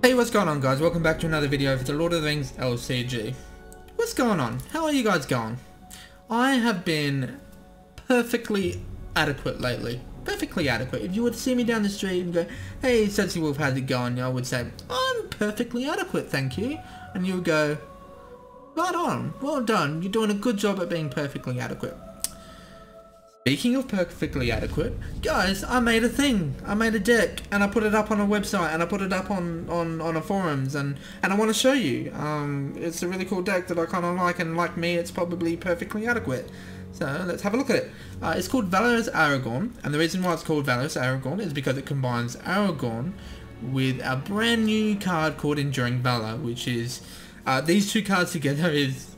Hey, what's going on, guys? Welcome back to another video for the Lord of the Rings LCG. What's going on? How are you guys going? I have been perfectly adequate lately. Perfectly adequate. If you would see me down the street and go, hey, sudsywolf, how's it going? I would say, I'm perfectly adequate, thank you. And you would go, right on, well done. You're doing a good job at being perfectly adequate. Speaking of perfectly adequate, guys, I made a thing. I made a deck, and I put it up on a website, and I put it up on a forums, and I want to show you. It's a really cool deck that I kind of like, and like me, it's probably perfectly adequate. So let's have a look at it. It's called Valorous Aragorn, and the reason why it's called Valorous Aragorn is because it combines Aragorn with a brand new card called Enduring Valor, which is these two cards together is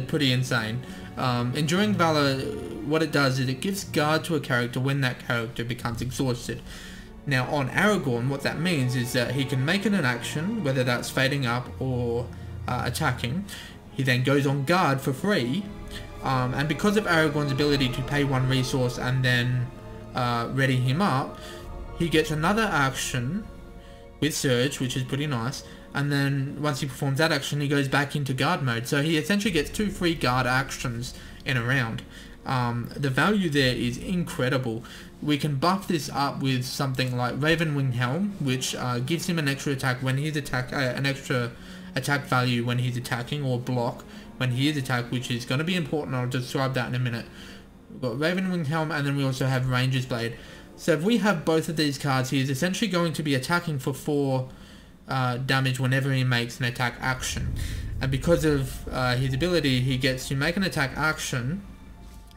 pretty insane. Enduring Valor, what it does is it gives guard to a character when that character becomes exhausted. Now on Aragorn, what that means is that he can make it an action, whether that's fading up or attacking. He then goes on guard for free, and because of Aragorn's ability to pay one resource and then ready him up, he gets another action with Surge, which is pretty nice. And then once he performs that action, he goes back into guard mode. So he essentially gets 2 free guard actions in a round. The value there is incredible. We can buff this up with something like Ravenwing Helm, which gives him an extra attack when he's an extra attack value when he's attacking, or block when he is attacked, which is going to be important. I'll describe that in a minute. We've got Ravenwing Helm, and then we also have Ranger's Blade. So if we have both of these cards, he is essentially going to be attacking for 4 damage whenever he makes an attack action, and because of his ability, he gets to make an attack action,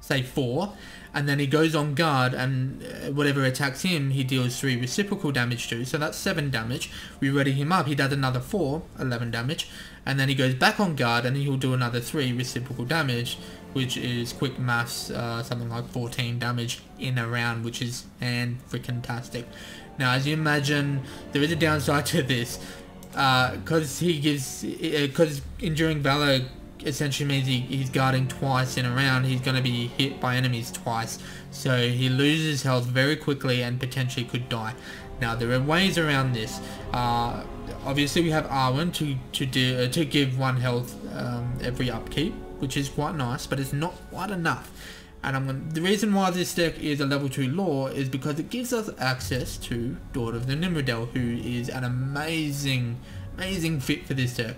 say 4, and then he goes on guard, and whatever attacks him he deals 3 reciprocal damage to, so that's 7 damage. We ready him up, he does another 4, 11 damage, and then he goes back on guard and he'll do another 3 reciprocal damage, which is quick maths, something like 14 damage in a round, which is freaking-tastic. Now, as you imagine, there is a downside to this, because Enduring Valor essentially means he's guarding twice in a round. He's going to be hit by enemies twice, so he loses health very quickly and potentially could die. Now, there are ways around this. Obviously, we have Arwen to give 1 health every upkeep, which is quite nice, but it's not quite enough. And the reason why this deck is a level 2 lore is because it gives us access to Daughter of the Nimrodel, who is an amazing fit for this deck.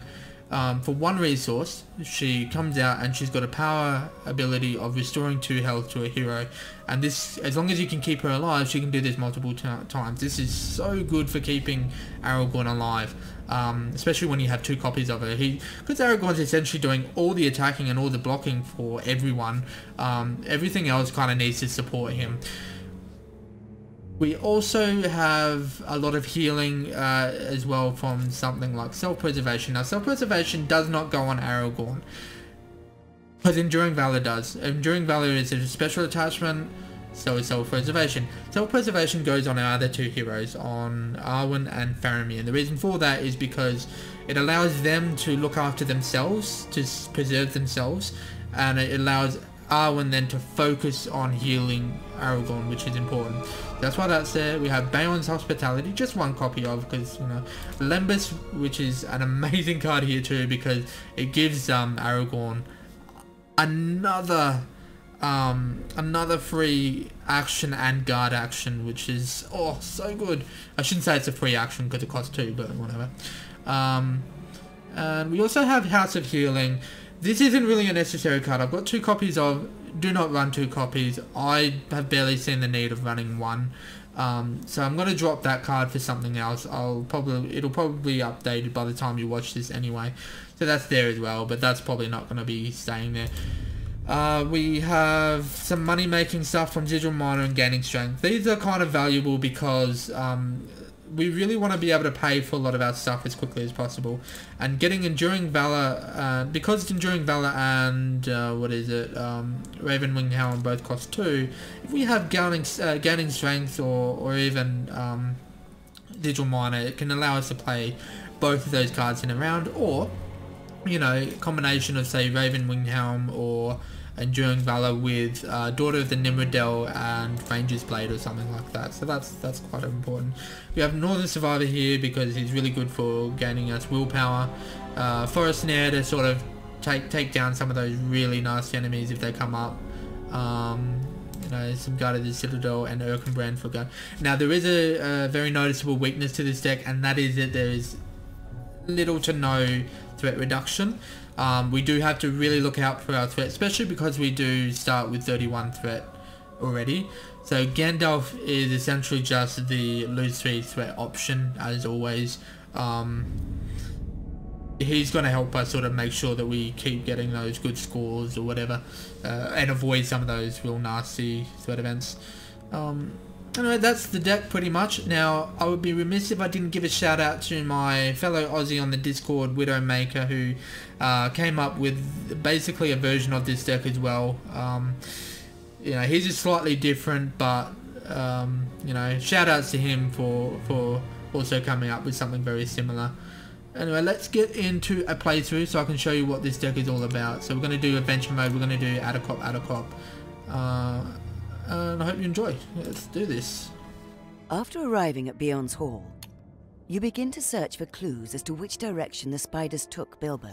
For 1 resource, she comes out and she's got a power ability of restoring 2 health to a hero, and this, as long as you can keep her alive, she can do this multiple times. This is so good for keeping Aragorn alive, especially when you have 2 copies of her. Because Aragorn's essentially doing all the attacking and all the blocking for everyone, everything else kind of needs to support him. We also have a lot of healing as well from something like self-preservation. Now, self-preservation does not go on Aragorn, because Enduring Valor does. Enduring Valor is a special attachment, so is self-preservation. Self-preservation goes on our other 2 heroes, on Arwen and Faramir. And the reason for that is because it allows them to look after themselves, to preserve themselves, and it allows Arwen then to focus on healing Aragorn, which is important. That's why that's there. We have Beorn's Hospitality, just 1 copy of, because, you know, Lembas, which is an amazing card here too, because it gives Aragorn another free action and guard action, which is so good. I shouldn't say it's a free action because it costs 2, but whatever. And we also have House of Healing. This isn't really a necessary card. I've got 2 copies of. Do not run 2 copies. I have barely seen the need of running 1. So I'm going to drop that card for something else. It'll probably be updated by the time you watch this anyway. So that's there as well, but that's probably not going to be staying there. We have some money making stuff from Digital Miner and Gaining Strength. These are kind of valuable because we really want to be able to pay for a lot of our stuff as quickly as possible, and getting Enduring Valor, because Enduring Valor and Ravenwing Helm both cost 2. If we have gaining strength or even Digital Miner, it can allow us to play both of those cards in a round, or combination of say Ravenwing Helm or Enduring Valor with Daughter of the Nimrodel and Ranger's Blade or something like that. So that's quite important. We have Northern Survivor here because he's really good for gaining us willpower. Forest Snare to sort of take down some of those really nasty enemies if they come up. Some Guard of the Citadel and Erkenbrand for gun. Now there is a very noticeable weakness to this deck, and that is that there is little to no threat reduction. We do have to really look out for our threat, especially because we do start with 31 threat already. So Gandalf is essentially just the lose 3 threat option as always. He's going to help us sort of make sure that we keep getting those good scores or whatever, and avoid some of those real nasty threat events. Anyway, that's the deck pretty much. Now, I would be remiss if I didn't give a shout out to my fellow Aussie on the Discord, Widowmaker, who came up with basically a version of this deck as well. He's just slightly different, but shout outs to him for also coming up with something very similar. Anyway, let's get into a playthrough so I can show you what this deck is all about. So we're going to do adventure mode, we're going to do add a cop. And I hope you enjoy. Let's do this. After arriving at Beyond's Hall, you begin to search for clues as to which direction the spiders took Bilbo.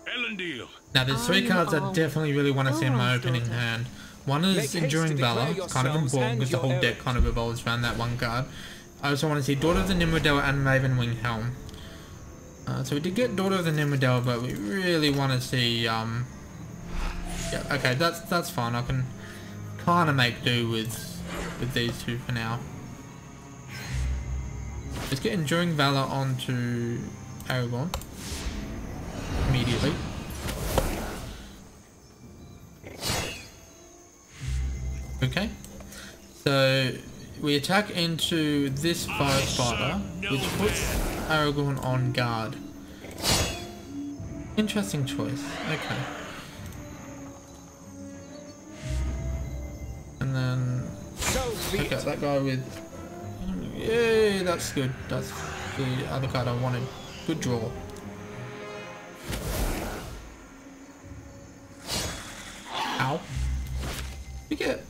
Elendil. Now there's 3 cards I definitely really want to see in my opening hand. One is Enduring Valor, it's kind of important because the whole deck kind of revolves around that one card. I also want to see Daughter of the Nimrodel and Ravenwing Helm. So we did get Daughter of the Nimrodel, but we really want to see yeah, okay, that's fine. I can kind of make do with these 2 for now. Let's get Enduring Valor onto Aragorn immediately. Okay, so we attack into this fire spider, which puts Aragorn on guard. Interesting choice. Okay. And then okay, that guy with yay, that's good. That's the other card I wanted. Good draw. Ow. We get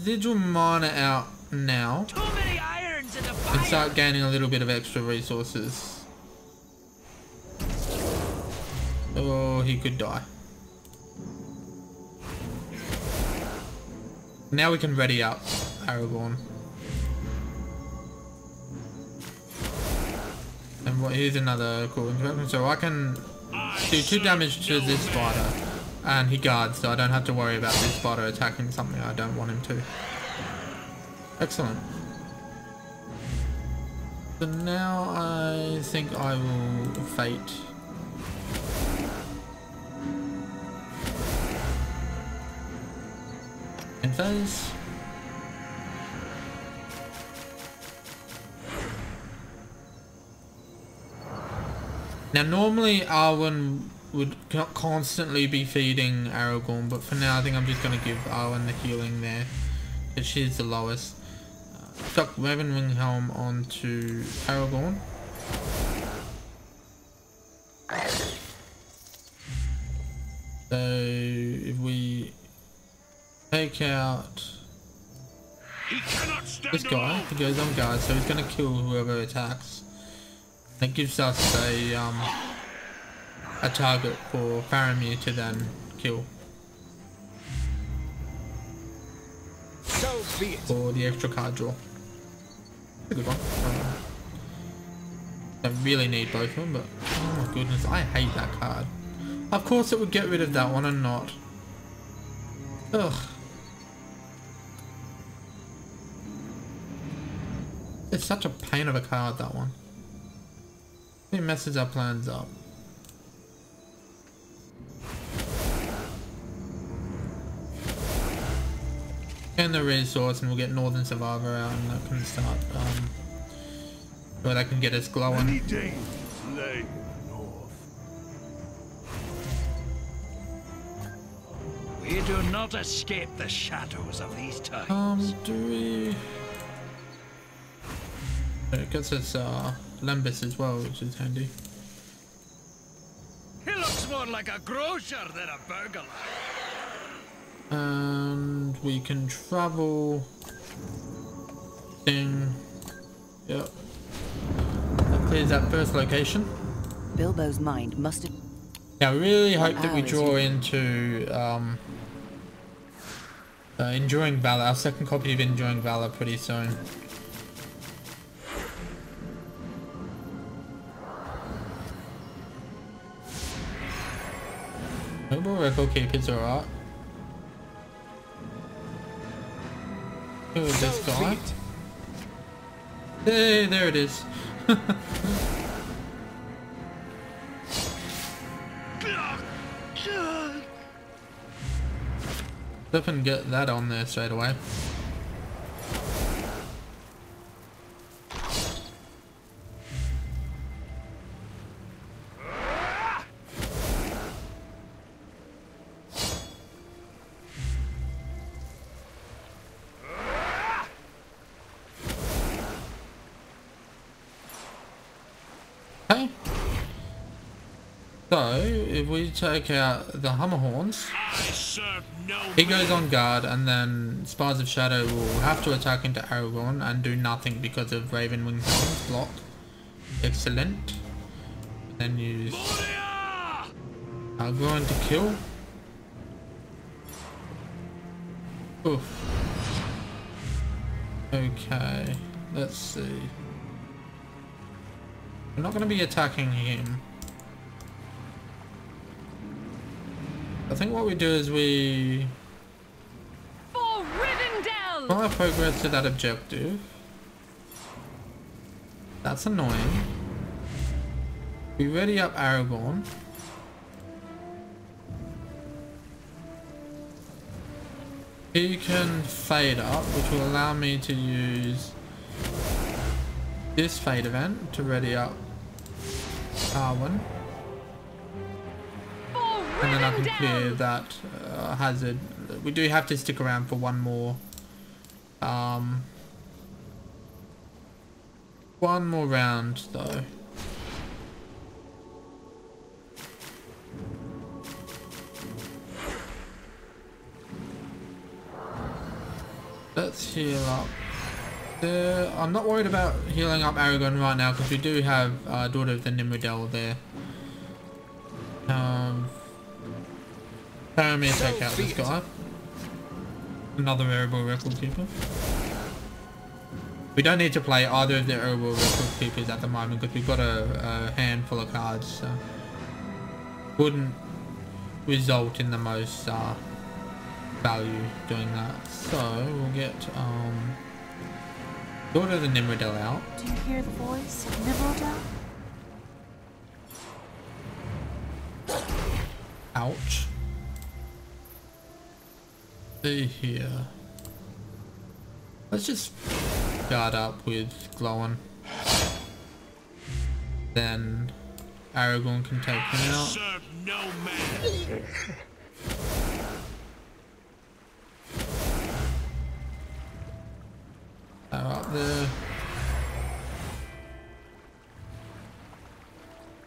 Digital Miner out now and start gaining a little bit of extra resources. Oh, he could die. Now we can ready up Aragorn. And here's another cool investment. So I can do 2 damage to this spider, and he guards, so I don't have to worry about this spider attacking something I don't want him to. Excellent. So now I think I will fate. And phase. Now normally Arwen would constantly be feeding Aragorn, but for now I think I'm just going to give Arwen the healing there, because she's the lowest. Chuck Ravenwing Helm onto Aragorn. So if we take out this guy, he goes on guard, so he's going to kill whoever attacks. That gives us a target for Faramir to then kill. For the extra card draw. A good one. I really need both of them, but oh my goodness, I hate that card. Of course it would get rid of that one and not. Ugh. It's such a pain of a card, that one. It messes our plans up. And the resource, and we'll get Northern Survivor out, and that can start Where they can get us glowing. Many days lay in the north. We do not escape the shadows of these times. Do we... It gets us Lembus as well, which is handy. He looks more like a grocer than a burglar. And we can travel... Thing... Yep. That clears that first location. Bilbo's mind must have... Now, I really hope that we draw into Enduring Valor, our second copy of Enduring Valor pretty soon. Noble Record Keeper's alright. Who is this guy? Hey, there it is. Definitely get that on there straight away. Okay. So, if we take out the Hammerhorns, he goes on guard, and then Spires of Shadow will have to attack into Aragorn and do nothing because of Ravenwing Helm's block. Excellent. Then use Aragorn to kill. Oof. Okay, let's see. We're not going to be attacking him. I think what we do is we try to progress to that objective. That's annoying. We ready up Aragorn. He can fade up, which will allow me to use this fade event to ready up Arwen. And then I can clear that hazard. We do have to stick around for one more round though. Let's heal up there. I'm not worried about healing up Aragorn right now because we do have Daughter of the Nimrodel there. Faramir take out this guy. Another Erebor Record Keeper. We don't need to play either of the Erebor Record Keepers at the moment because we've got a handful of cards, so wouldn't result in the most value doing that. So we'll get Daughter of the Nimrodel out. Do you hear the voice of Nimrodel? Ouch. See here. Let's just guard up with Glowin. Then Aragorn can take him out. Serve no man. They're up there.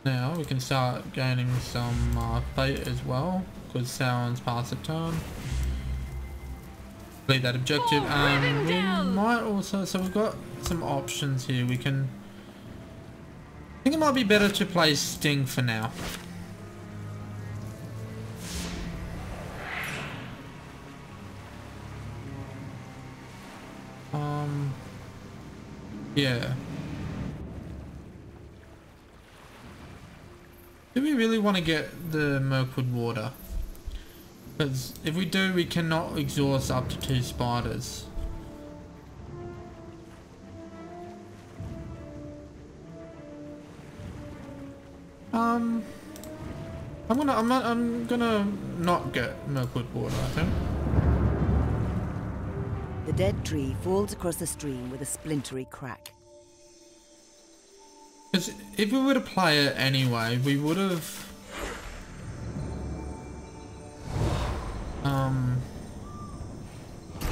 Now we can start gaining some fate as well, because Sauron's passed a turn. Complete that objective, and we might also, so we've got some options here. We can, I think it might be better to play Sting for now. Yeah. Do we really want to get the Mirkwood Water? Because if we do, we cannot exhaust up to 2 spiders. I'm gonna not get Mirkwood Water, I think. The dead tree falls across the stream with a splintery crack. Because if we were to play it anyway, we would have...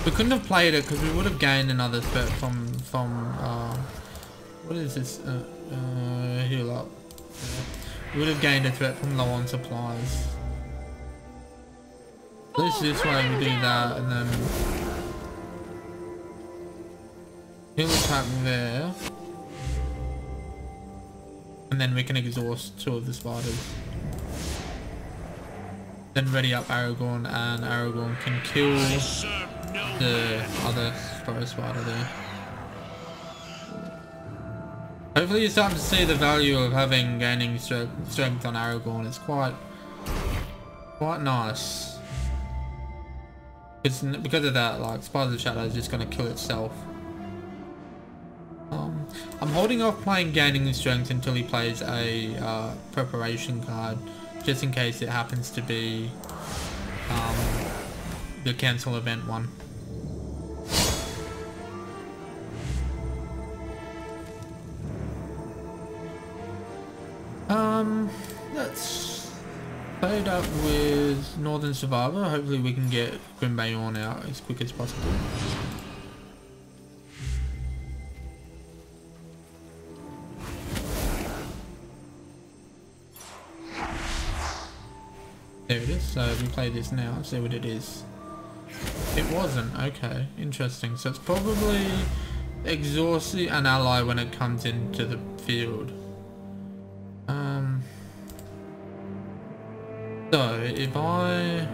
we couldn't have played it because we would have gained another threat from what is this? Heal up. We would have gained a threat from low on supplies. At least this way we do that and then he'll attack there. And then we can exhaust 2 of the spiders. Then ready up Aragorn, and Aragorn can kill the other forest spider there. Hopefully you're starting to see the value of gaining strength on Aragorn. It's quite nice. Because of that, like, Spiders of Shadow is just going to kill itself. I'm holding off playing gaining strength until he plays a preparation card, just in case it happens to be the cancel event one. Let's fade up with Northern Survivor. Hopefully we can get Grimbayorn out as quick as possible. There it is. So we play this now, see what it is. It wasn't. Okay, interesting. So it's probably exhausting an ally when it comes into the field. So if I...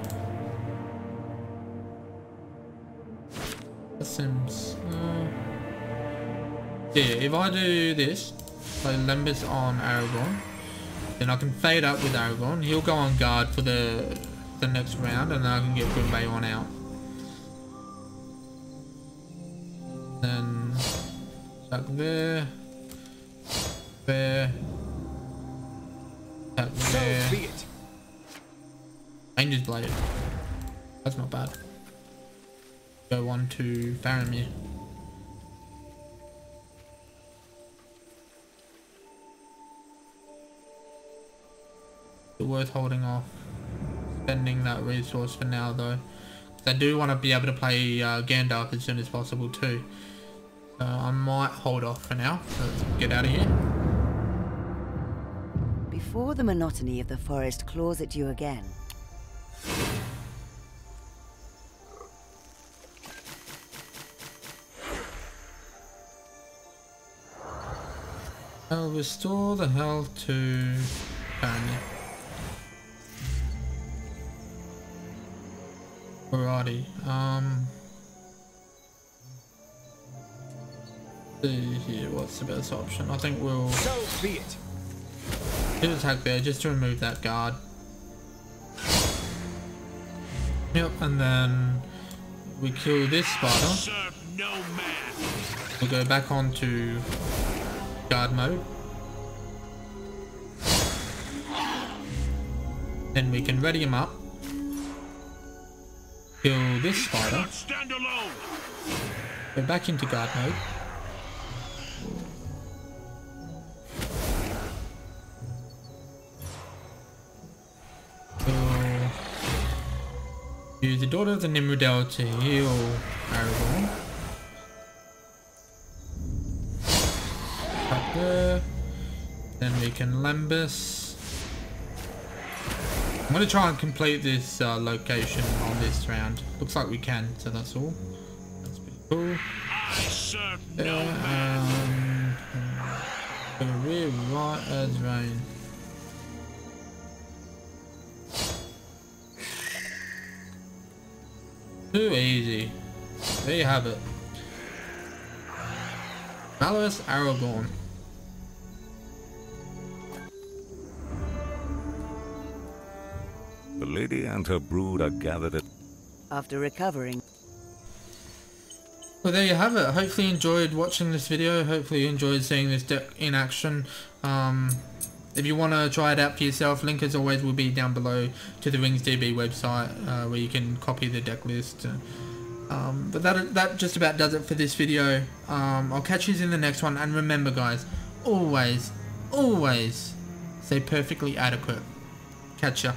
that seems... yeah, if I do this, play Lembas on Aragorn, then I can fade up with Aragorn. He'll go on guard for the next round, and then I can get Grimbayorn out. Then attack there, there, attack there. Ranger's Blade. That's not bad. Go on to Faramir. Worth holding off spending that resource for now though. I do want to be able to play Gandalf as soon as possible too. So I might hold off for now. So let's get out of here. Before the monotony of the forest claws at you again. I'll restore the health to Faramir. Alrighty, see here, what's the best option? I think we'll do attack there just to remove that guard. Yep, and then we kill this spider. We'll go back onto guard mode. Then we can ready him up. Kill this spider. Go back into guard mode. Use the Daughter of the Nimrodel to heal Aragorn. Up there. Then we can Lembas. I'm going to try and complete this location on this round. Looks like we can, so that's all. That's pretty cool. We're right as rain. Too easy. There you have it. Valorous Aragorn. The lady and her brood are gathered at... After recovering. Well, there you have it. Hopefully you enjoyed watching this video. Hopefully you enjoyed seeing this deck in action. If you want to try it out for yourself, link as always will be down below to the RingsDB website where you can copy the deck list. But that just about does it for this video. I'll catch you in the next one, and remember guys, always always stay perfectly adequate. Catch ya.